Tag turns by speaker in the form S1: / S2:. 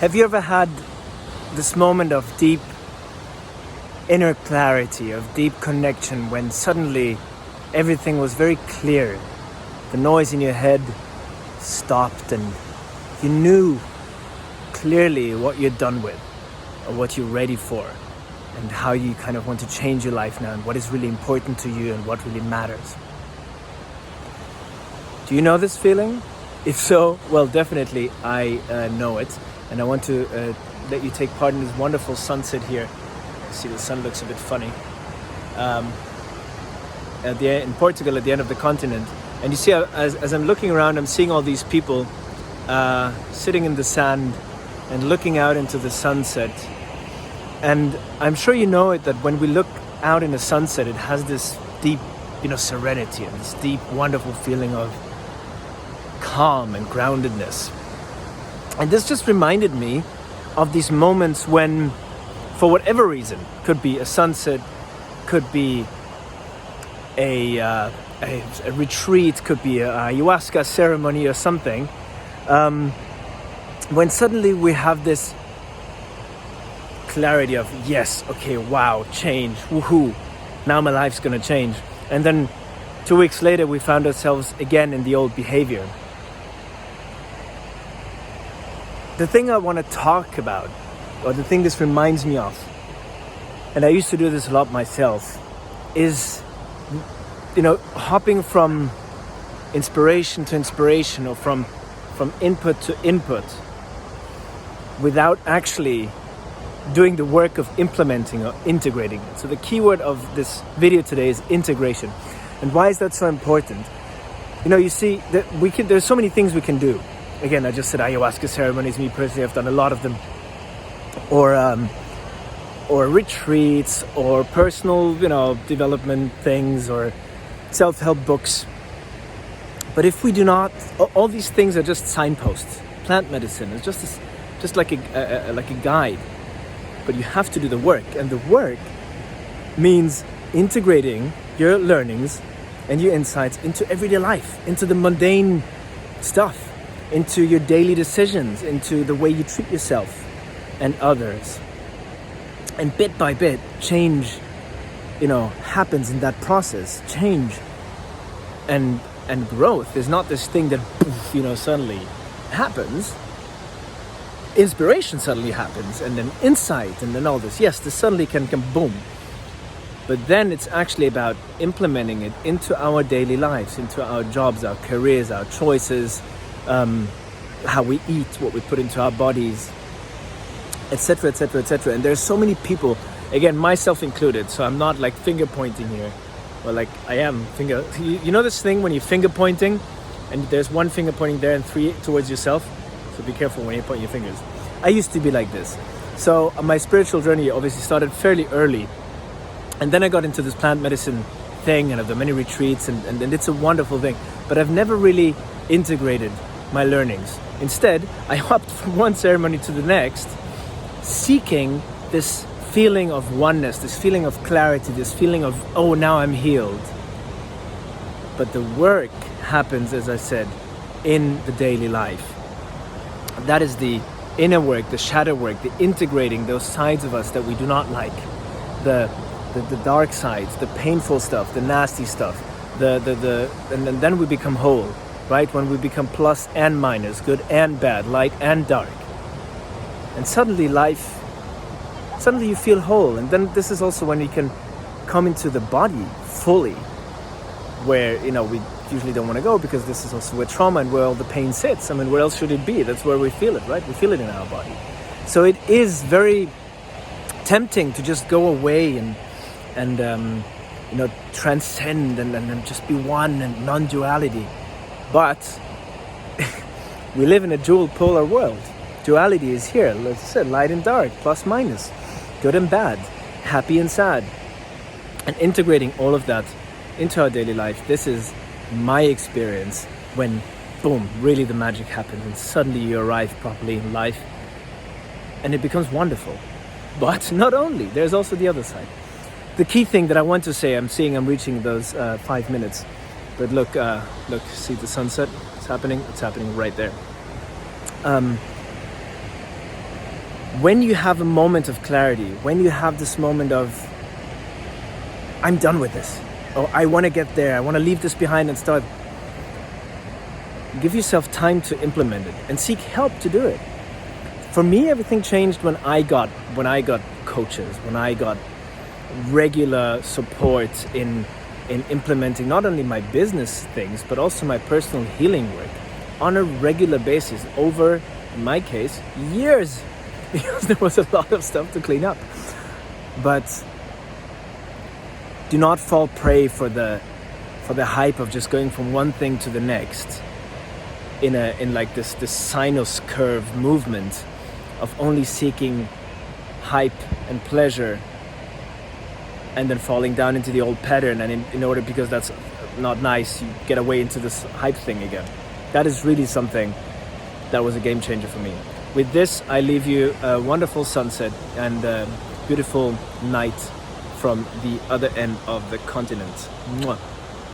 S1: Have you ever had this moment of deep inner clarity, of deep connection, when suddenly everything was very clear? The noise in your head stopped and you knew clearly what you're done with, or what you're ready for, and how you kind of want to change your life now, and what is really important to you and what really matters. Do you know this feeling? If so, well, definitely I know it, and I want to let you take part in this wonderful sunset here. See, the sun looks a bit funny. In Portugal, at the end of the continent, and you see, as I'm looking around, I'm seeing all these people sitting in the sand and looking out into the sunset. And I'm sure you know it, that when we look out in the sunset, it has this deep, serenity, and this deep, wonderful feeling of calm and groundedness. And this just reminded me of these moments when, for whatever reason, could be a sunset, could be a retreat, could be a Ayahuasca ceremony or something, when suddenly we have this clarity of, yes, okay, wow, change, woohoo, now my life's gonna change. And then 2 weeks later we found ourselves again in the old behavior. The thing I want to talk about, or the thing this reminds me of, and I used to do this a lot myself, is hopping from inspiration to inspiration, or from input to input, without actually doing the work of implementing or integrating it. So the keyword of this video today is integration. And why is that so important? You see, that there's so many things we can do. Again, I just said ayahuasca ceremonies. Me personally, I've done a lot of them. Or retreats, or personal, development things, or self-help books. But if we do not, all these things are just signposts. Plant medicine is just like a guide. But you have to do the work, and the work means integrating your learnings and your insights into everyday life, into the mundane stuff, into your daily decisions, into the way you treat yourself and others. And bit by bit, change, happens in that process. Change and growth is not this thing that, suddenly happens. Inspiration suddenly happens, and then insight, and then all this. Yes, this suddenly can come boom. But then it's actually about implementing it into our daily lives, into our jobs, our careers, our choices, how we eat, what we put into our bodies, etc., etc., etc. And there's so many people, again, myself included, so I'm not like finger pointing here, or like I am finger. You know this thing when you're finger pointing, and there's one finger pointing there and 3 towards yourself? So be careful when you point your fingers. I used to be like this. So my spiritual journey obviously started fairly early. And then I got into this plant medicine thing, and I've done many retreats, and it's a wonderful thing. But I've never really integrated my learnings. Instead, I hopped from one ceremony to the next, seeking this feeling of oneness, this feeling of clarity, this feeling of, oh, now I'm healed. But the work happens, as I said, in the daily life. That is the inner work, the shadow work, the integrating those sides of us that we do not like, the dark sides, the painful stuff, the nasty stuff, and then we become whole, right? When we become plus and minus, good and bad, light and dark, and suddenly you feel whole. And then this is also when you can come into the body fully, where we usually don't want to go, because this is also where trauma and where all the pain sits. I mean, where else should it be? That's where we feel it, right? We feel it in our body. So it is very tempting to just go away and transcend and just be one and non-duality. But we live in a dual polar world. Duality is here. Like I said, light and dark, plus minus, good and bad, happy and sad. And integrating all of that into our daily life, this is my experience when, boom, really the magic happens, and suddenly you arrive properly in life, and it becomes wonderful. But not only, there's also the other side. The key thing that I want to say, I'm reaching those 5 minutes, but look, see the sunset? It's happening right there. when you have a moment of clarity, when you have this moment of, I'm done with this, or I want to get there, I want to leave this behind and start, give yourself time to implement it and seek help to do it. For me, everything changed when I got coaches, when I got regular support in implementing not only my business things, but also my personal healing work on a regular basis over, in my case, years, because there was a lot of stuff to clean up. But do not fall prey for the hype of just going from one thing to the next in like this sinus curve movement of only seeking hype and pleasure and then falling down into the old pattern, and in order, because that's not nice, you get away into this hype thing again. That is really something that was a game changer for me. With this, I leave you a wonderful sunset and a beautiful night from the other end of the continent. Mwah.